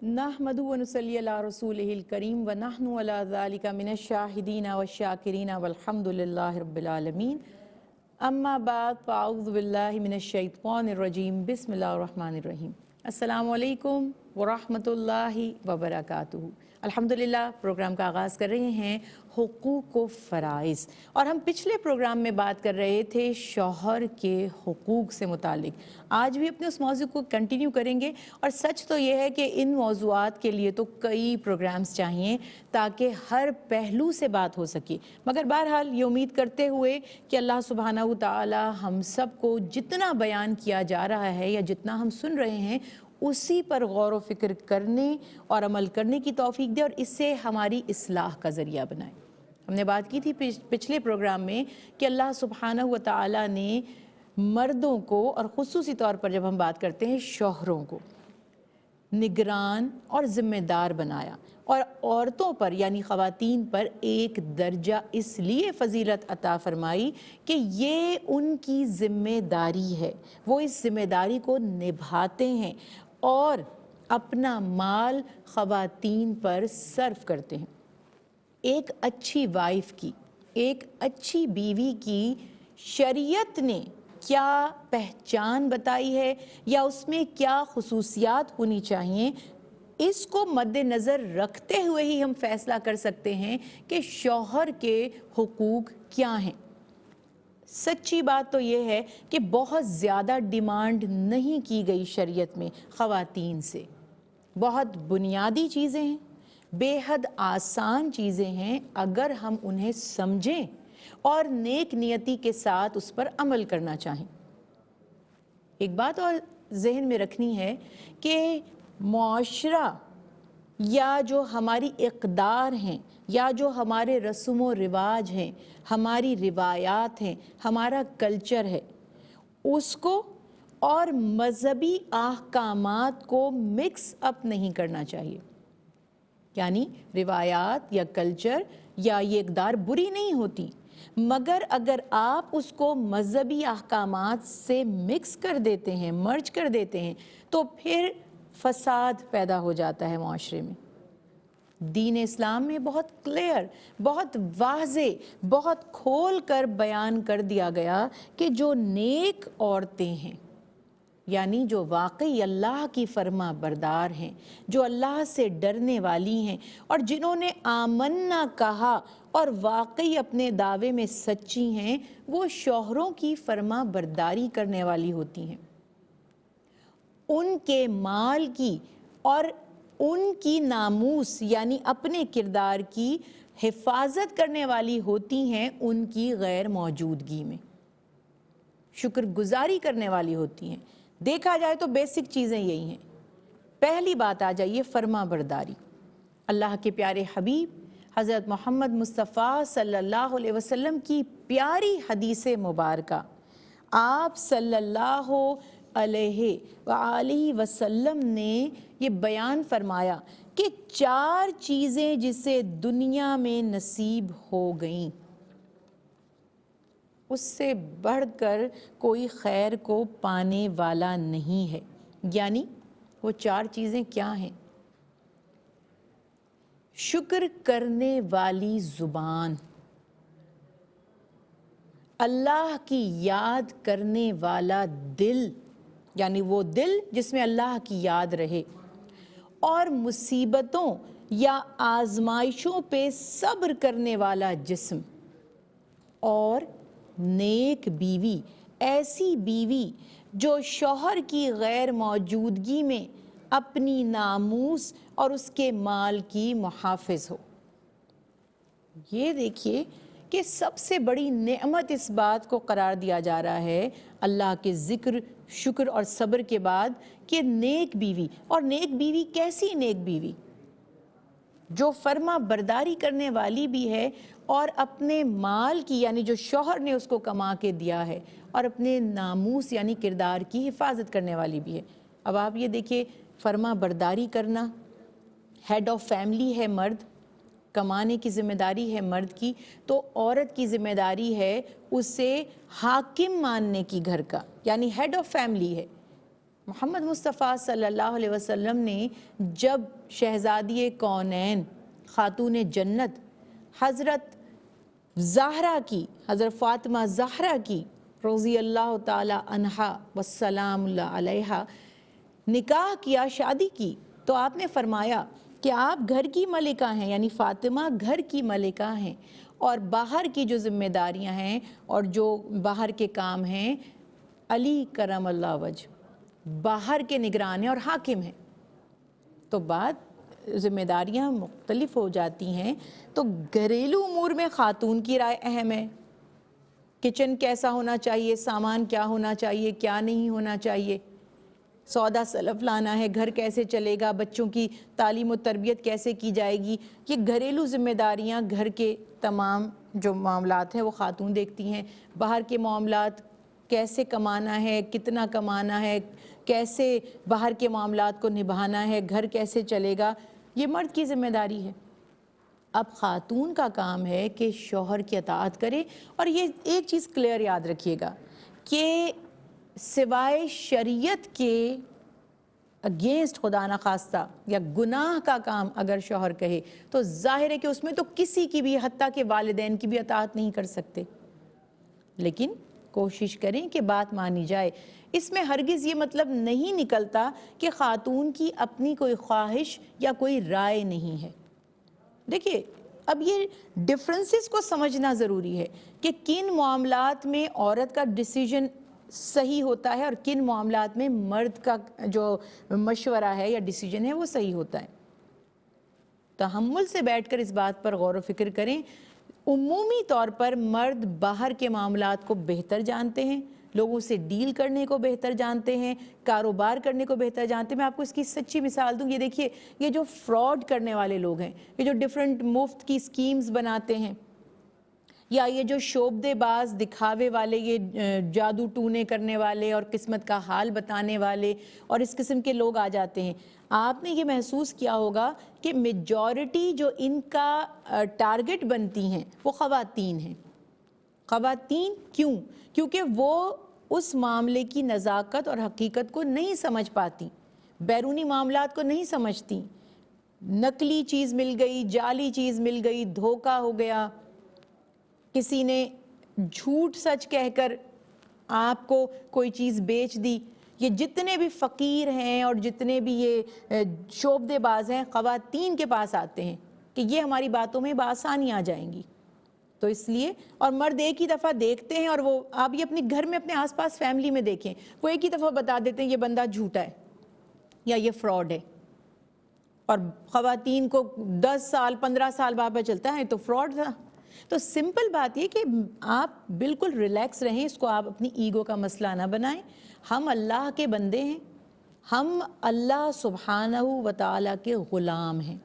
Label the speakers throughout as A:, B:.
A: نحمدہ و نصلی علی رسولہ الکریم و نحن علی ذالک من الشاہدین والشاکرین والحمد للہ رب العالمین اما بعد فاعوذ باللہ من الشیطان الرجیم بسم اللہ الرحمن الرحیم السلام علیکم ورحمۃ اللہ وبرکاتہ۔ الحمدللہ پروگرام کا آغاز کر رہے ہیں حقوق و فرائض، اور ہم پچھلے پروگرام میں بات کر رہے تھے شوہر کے حقوق سے متعلق۔ آج بھی اپنے اس موضوع کو کنٹینیو کریں گے، اور سچ تو یہ ہے کہ ان موضوعات کے لیے تو کئی پروگرامز چاہیے تاکہ ہر پہلو سے بات ہو سکے، مگر بہرحال یہ امید کرتے ہوئے کہ اللہ سبحانہ و تعالی ہم سب کو جتنا بیان کیا جا رہا ہے یا جتنا ہم سن رہے ہیں اسی پر غور و فکر کرنے اور عمل کرنے کی توفیق دے، اور اس سے ہماری اصلاح کا ذریعہ بنائے۔ ہم نے بات کی تھی پچھلے پروگرام میں کہ اللہ سبحانہ و تعالی نے مردوں کو، اور خصوصی طور پر جب ہم بات کرتے ہیں شوہروں کو، نگران اور ذمہ دار بنایا، اور عورتوں پر یعنی خواتین پر ایک درجہ اس لیے فضیلت عطا فرمائی کہ یہ ان کی ذمہ داری ہے، وہ اس ذمہ داری کو نبھاتے ہیں اور اپنا مال خواتین پر صرف کرتے ہیں۔ ایک اچھی وائف کی، ایک اچھی بیوی کی شریعت نے کیا پہچان بتائی ہے یا اس میں کیا خصوصیات ہونی چاہیے، اس کو مد نظر رکھتے ہوئے ہی ہم فیصلہ کر سکتے ہیں کہ شوہر کے حقوق کیا ہیں۔ سچی بات تو یہ ہے کہ بہت زیادہ ڈیمانڈ نہیں کی گئی شریعت میں خواتین سے، بہت بنیادی چیزیں ہیں، بے حد آسان چیزیں ہیں اگر ہم انہیں سمجھیں اور نیک نیتی کے ساتھ اس پر عمل کرنا چاہیں۔ ایک بات اور ذہن میں رکھنی ہے کہ معاشرہ یا جو ہماری اقدار ہیں یا جو ہمارے رسم و رواج ہیں، ہماری روایات ہیں، ہمارا کلچر ہے، اس کو اور مذہبی احکامات کو مکس اپ نہیں کرنا چاہیے۔ یعنی روایات یا کلچر یا یہ اقدار بری نہیں ہوتی، مگر اگر آپ اس کو مذہبی احکامات سے مکس کر دیتے ہیں، مرج کر دیتے ہیں، تو پھر فساد پیدا ہو جاتا ہے معاشرے میں۔ دین اسلام میں بہت کلیئر، بہت واضح، بہت کھول کر بیان کر دیا گیا کہ جو نیک عورتیں ہیں، یعنی جو واقعی اللہ کی فرما بردار ہیں، جو اللہ سے ڈرنے والی ہیں، اور جنہوں نے آمنا کہا اور واقعی اپنے دعوے میں سچی ہیں، وہ شوہروں کی فرما برداری کرنے والی ہوتی ہیں، ان کے مال کی اور ان کی ناموس یعنی اپنے کردار کی حفاظت کرنے والی ہوتی ہیں، ان کی غیر موجودگی میں شکر گزاری کرنے والی ہوتی ہیں۔ دیکھا جائے تو بیسک چیزیں یہی ہیں۔ پہلی بات آ جائیے فرما برداری۔ اللہ کے پیارے حبیب حضرت محمد مصطفیٰ صلی اللہ علیہ وسلم کی پیاری حدیث مبارکہ، آپ صلی اللہ علیہ وآلہ وسلم نے یہ بیان فرمایا کہ 4 چیزیں جسے دنیا میں نصیب ہو گئیں، اس سے بڑھ کر کوئی خیر کو پانے والا نہیں ہے۔ یعنی وہ 4 چیزیں کیا ہیں؟ شکر کرنے والی زبان، اللہ کی یاد کرنے والا دل، یعنی وہ دل جس میں اللہ کی یاد رہے، اور مصیبتوں یا آزمائشوں پہ صبر کرنے والا جسم، اور نیک بیوی، ایسی بیوی جو شوہر کی غیر موجودگی میں اپنی ناموس اور اس کے مال کی محافظ ہو۔ یہ دیکھیے کہ سب سے بڑی نعمت اس بات کو قرار دیا جا رہا ہے اللہ کے ذکر، شکر اور صبر کے بعد کہ نیک بیوی۔ اور نیک بیوی کیسی نیک بیوی؟ جو فرما برداری کرنے والی بھی ہے اور اپنے مال کی یعنی جو شوہر نے اس کو کما کے دیا ہے، اور اپنے ناموس یعنی کردار کی حفاظت کرنے والی بھی ہے۔ اب آپ یہ دیکھیے، فرما برداری کرنا، ہیڈ آف فیملی ہے مرد، کمانے کی ذمہ داری ہے مرد کی، تو عورت کی ذمہ داری ہے اسے حاکم ماننے کی گھر کا، یعنی ہیڈ آف فیملی ہے، محمد مصطفیٰ صلی اللہ علیہ وسلم نے جب شہزادی کونین خاتون جنت حضرت زہرا کی، حضرت فاطمہ زہرا کی رضی اللہ تعالی عنہا والسلام اللہ علیہا نکاح کیا، شادی کی، تو آپ نے فرمایا کہ آپ گھر کی ملکہ ہیں، یعنی فاطمہ گھر کی ملکہ ہیں، اور باہر کی جو ذمہ داریاں ہیں اور جو باہر کے کام ہیں علی کرم اللہ وجہ باہر کے نگران ہیں اور حاکم ہیں۔ تو بات ذمہ داریاں مختلف ہو جاتی ہیں، تو گھریلو امور میں خاتون کی رائے اہم ہے، کچن کیسا ہونا چاہیے، سامان کیا ہونا چاہیے، کیا نہیں ہونا چاہیے، سودا سلف لانا ہے، گھر کیسے چلے گا، بچوں کی تعلیم و تربیت کیسے کی جائے گی، یہ گھریلو ذمہ داریاں گھر کے تمام جو معاملات ہیں وہ خاتون دیکھتی ہیں۔ باہر کے معاملات، کیسے کمانا ہے، کتنا کمانا ہے، کیسے باہر کے معاملات کو نبھانا ہے، گھر کیسے چلے گا، یہ مرد کی ذمہ داری ہے۔ اب خاتون کا کام ہے کہ شوہر کی اطاعت کرے، اور یہ ایک چیز کلیئر یاد رکھیے گا کہ سوائے شریعت کے اگینسٹ خدا نخواستہ یا گناہ کا کام اگر شوہر کہے تو ظاہر ہے کہ اس میں تو کسی کی بھی، حتیٰ کہ والدین کی بھی اطاعت نہیں کر سکتے، لیکن کوشش کریں کہ بات مانی جائے۔ اس میں ہرگز یہ مطلب نہیں نکلتا کہ خاتون کی اپنی کوئی خواہش یا کوئی رائے نہیں ہے۔ دیکھیے اب یہ ڈفرنسز کو سمجھنا ضروری ہے کہ کن معاملات میں عورت کا ڈیسیجن صحیح ہوتا ہے اور کن معاملات میں مرد کا جو مشورہ ہے یا ڈیسیجن ہے وہ صحیح ہوتا ہے۔ تحمل سے بیٹھ کر اس بات پر غور و فکر کریں۔ عمومی طور پر مرد باہر کے معاملات کو بہتر جانتے ہیں، لوگوں سے ڈیل کرنے کو بہتر جانتے ہیں، کاروبار کرنے کو بہتر جانتے ہیں۔ میں آپ کو اس کی سچی مثال دوں، یہ دیکھیے یہ جو فراڈ کرنے والے لوگ ہیں، یہ جو ڈیفرنٹ مفت کی سکیمز بناتے ہیں، یا یہ جو شعبدے باز دکھاوے والے، یہ جادو ٹونے کرنے والے اور قسمت کا حال بتانے والے اور اس قسم کے لوگ آ جاتے ہیں، آپ نے یہ محسوس کیا ہوگا کہ میجورٹی جو ان کا ٹارگٹ بنتی ہیں وہ خواتین ہیں۔ خواتین کیوں؟ کیونکہ وہ اس معاملے کی نزاکت اور حقیقت کو نہیں سمجھ پاتی، بیرونی معاملات کو نہیں سمجھتی، نقلی چیز مل گئی، جعلی چیز مل گئی، دھوکہ ہو گیا، کسی نے جھوٹ سچ کہہ کر آپ کو کوئی چیز بیچ دی۔ یہ جتنے بھی فقیر ہیں اور جتنے بھی یہ شعبدے باز ہیں خواتین کے پاس آتے ہیں کہ یہ ہماری باتوں میں بآسانی آ جائیں گی۔ تو اس لیے، اور مرد ایک ہی دفعہ دیکھتے ہیں، اور وہ آپ یہ اپنے گھر میں اپنے آس پاس فیملی میں دیکھیں، وہ ایک ہی دفعہ بتا دیتے ہیں یہ بندہ جھوٹا ہے یا یہ فراڈ ہے، اور خواتین کو 10 سال 15 سال بعد پتہ چلتا ہے تو فراڈ تھا۔ تو سمپل بات یہ کہ آپ بالکل ریلیکس رہیں، اس کو آپ اپنی ایگو کا مسئلہ نہ بنائیں۔ ہم اللہ کے بندے ہیں، ہم اللہ سبحانہ و تعالیٰ کے غلام ہیں۔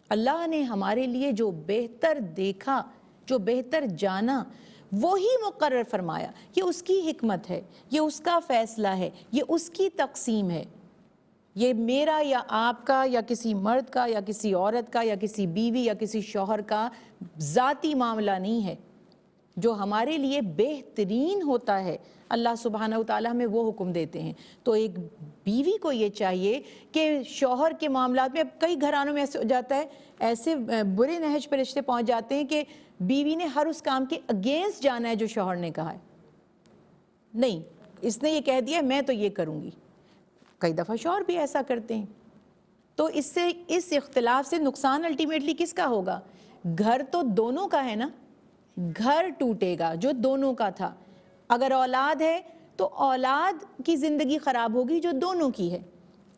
A: اللہ نے ہمارے لیے جو بہتر دیکھا، جو بہتر جانا، وہی مقرر فرمایا۔ یہ اس کی حکمت ہے، یہ اس کا فیصلہ ہے، یہ اس کی تقسیم ہے۔ یہ میرا یا آپ کا یا کسی مرد کا یا کسی عورت کا یا کسی بیوی یا کسی شوہر کا ذاتی معاملہ نہیں ہے۔ جو ہمارے لیے بہترین ہوتا ہے اللہ سبحانہ وتعالیٰ ہمیں وہ حکم دیتے ہیں۔ تو ایک بیوی کو یہ چاہیے کہ شوہر کے معاملات میں، اب کئی گھرانوں میں ایسے ہو جاتا ہے، ایسے برے نہج پر رشتے پہنچ جاتے ہیں کہ بیوی نے ہر اس کام کے اگینسٹ جانا ہے جو شوہر نے کہا ہے۔ نہیں، اس نے یہ کہہ دیا میں تو یہ کروں گی۔ کئی دفعہ شوہر بھی ایسا کرتے ہیں۔ تو اس اختلاف سے نقصان الٹیمیٹلی کس کا ہوگا؟ گھر تو دونوں کا ہے نا، گھر ٹوٹے گا جو دونوں کا تھا۔ اگر اولاد ہے تو اولاد کی زندگی خراب ہوگی جو دونوں کی ہے۔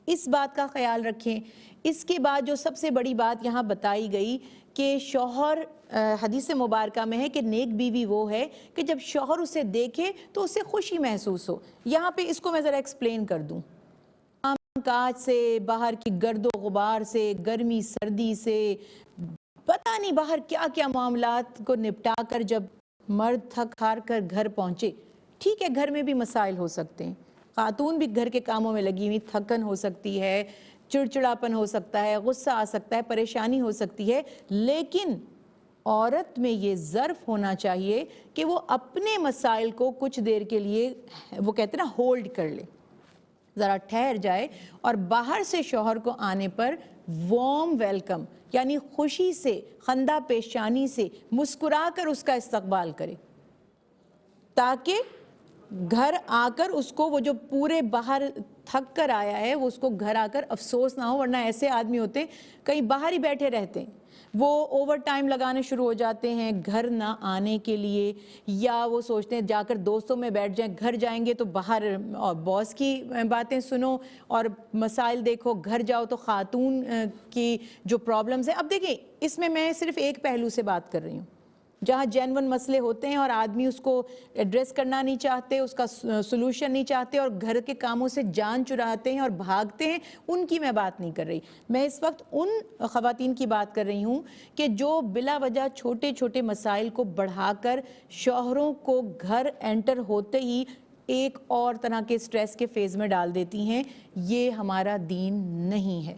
A: اس بات کا خیال رکھیں۔ اس کے بعد جو سب سے بڑی بات یہاں بتائی گئی کہ شوہر، حدیث مبارکہ میں ہے کہ نیک بیوی وہ ہے کہ جب شوہر اسے دیکھے تو اسے خوشی محسوس ہو۔ یہاں پہ اس کو میں ذرا ایکسپلین کر دوں۔ کاج سے، باہر کی گرد و غبار سے، گرمی سردی سے، پتہ نہیں باہر کیا کیا معاملات کو نپٹا کر جب مرد تھک ہار کر گھر پہنچے، ٹھیک ہے گھر میں بھی مسائل ہو سکتے ہیں، خاتون بھی گھر کے کاموں میں لگی ہوئی، تھکن ہو سکتی ہے، چڑچڑاپن ہو سکتا ہے، غصہ آ سکتا ہے، پریشانی ہو سکتی ہے، لیکن عورت میں یہ ظرف ہونا چاہیے کہ وہ اپنے مسائل کو کچھ دیر کے لیے، وہ کہتے ہیں نا، ہولڈ کر لے، ذرا ٹھہر جائے اور باہر سے شوہر کو آنے پر وارم ویلکم یعنی خوشی سے، خندہ پیشانی سے مسکرا کر اس کا استقبال کرے، تاکہ گھر آ کر اس کو وہ جو پورے باہر تھک کر آیا ہے وہ اس کو گھر آ کر افسوس نہ ہو. ورنہ ایسے آدمی ہوتے کہیں باہر ہی بیٹھے رہتے ہیں، وہ اوور ٹائم لگانے شروع ہو جاتے ہیں گھر نہ آنے کے لیے، یا وہ سوچتے ہیں جا کر دوستوں میں بیٹھ جائیں، گھر جائیں گے تو باہر باس کی باتیں سنو اور مسائل دیکھو، گھر جاؤ تو خاتون کی جو پرابلمز ہیں. اب دیکھیں اس میں صرف ایک پہلو سے بات کر رہی ہوں، جہاں جینون مسئلے ہوتے ہیں اور آدمی اس کو ایڈریس کرنا نہیں چاہتے، اس کا سلوشن نہیں چاہتے اور گھر کے کاموں سے جان چراتے ہیں اور بھاگتے ہیں، ان کی میں بات نہیں کر رہی. میں اس وقت ان خواتین کی بات کر رہی ہوں کہ جو بلا وجہ چھوٹے چھوٹے مسائل کو بڑھا کر شوہروں کو گھر انٹر ہوتے ہی ایک اور طرح کے سٹریس کے فیز میں ڈال دیتی ہیں. یہ ہمارا دین نہیں ہے.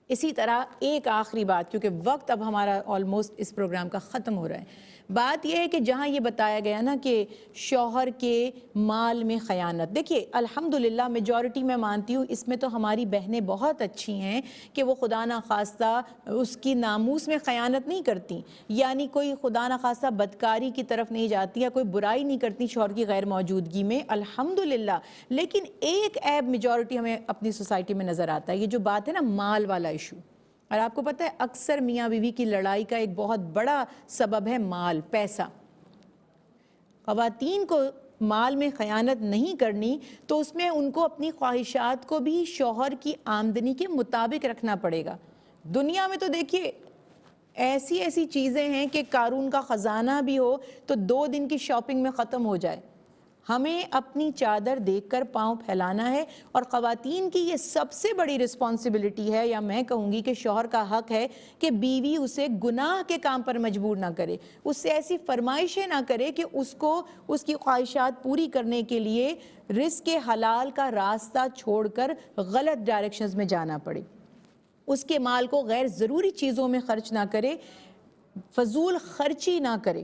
A: اسی طرح ایک آخری بات، کیونکہ وقت اب ہمارا آلموسٹ اس پروگرام کا ختم ہو رہا ہے، بات یہ ہے کہ جہاں یہ بتایا گیا نا کہ شوہر کے مال میں خیانت، دیکھیے الحمدللہ میجورٹی میں مانتی ہوں اس میں تو ہماری بہنیں بہت اچھی ہیں کہ وہ خدا نخواستہ اس کی ناموس میں خیانت نہیں کرتی، یعنی کوئی خدا نخواستہ بدکاری کی طرف نہیں جاتی یا کوئی برائی نہیں کرتی شوہر کی غیر موجودگی میں، الحمدللہ. لیکن ایک عیب میجورٹی ہمیں اپنی سوسائٹی میں نظر آتا ہے، یہ جو بات ہے نا مال والا ایشو. اور آپ کو پتہ ہے اکثر میاں بیوی کی لڑائی کا ایک بہت بڑا سبب ہے مال، پیسہ. خواتین کو مال میں خیانت نہیں کرنی تو اس میں ان کو اپنی خواہشات کو بھی شوہر کی آمدنی کے مطابق رکھنا پڑے گا. دنیا میں تو دیکھیے ایسی ایسی چیزیں ہیں کہ قارون کا خزانہ بھی ہو تو 2 دن کی شاپنگ میں ختم ہو جائے. ہمیں اپنی چادر دیکھ کر پاؤں پھیلانا ہے، اور خواتین کی یہ سب سے بڑی رسپانسبلٹی ہے، یا میں کہوں گی کہ شوہر کا حق ہے کہ بیوی اسے گناہ کے کام پر مجبور نہ کرے، اس سے ایسی فرمائشیں نہ کرے کہ اس کو اس کی خواہشات پوری کرنے کے لیے رزق حلال کا راستہ چھوڑ کر غلط ڈائریکشنز میں جانا پڑے. اس کے مال کو غیر ضروری چیزوں میں خرچ نہ کرے، فضول خرچی نہ کرے.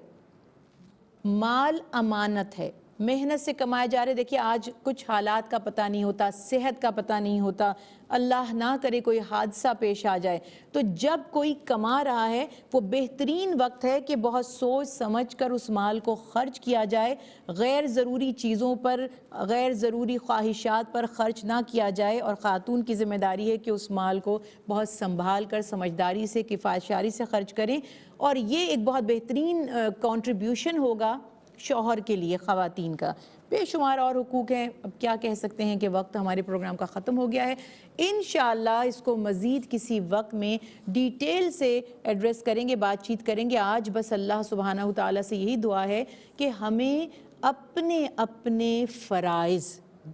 A: مال امانت ہے، محنت سے کمائے جا رہے. دیکھیے آج کچھ حالات کا پتہ نہیں ہوتا، صحت کا پتہ نہیں ہوتا، اللہ نہ کرے کوئی حادثہ پیش آ جائے. تو جب کوئی کما رہا ہے وہ بہترین وقت ہے کہ بہت سوچ سمجھ کر اس مال کو خرچ کیا جائے، غیر ضروری چیزوں پر، غیر ضروری خواہشات پر خرچ نہ کیا جائے. اور خاتون کی ذمہ داری ہے کہ اس مال کو بہت سنبھال کر سمجھداری سے کفایت شعاری سے خرچ کریں. اور یہ ایک بہت بہترین کنٹریبیوشن ہوگا شوہر کے لیے. خواتین کا بے شمار اور حقوق ہیں، اب کیا کہہ سکتے ہیں کہ وقت ہمارے پروگرام کا ختم ہو گیا ہے. انشاءاللہ اس کو مزید کسی وقت میں ڈیٹیل سے ایڈریس کریں گے، بات چیت کریں گے. آج بس اللہ سبحانہ وتعالی سے یہی دعا ہے کہ ہمیں اپنے اپنے فرائض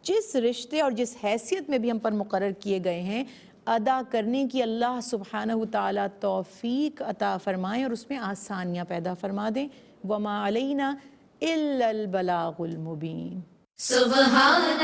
A: جس رشتے اور جس حیثیت میں بھی ہم پر مقرر کیے گئے ہیں ادا کرنے کی اللہ سبحانہ وتعالی توفیق عطا فرمائیں اور اس میں آسانیاں پیدا فرما دیں. وما علینا الا البلاغ المبین. سبحان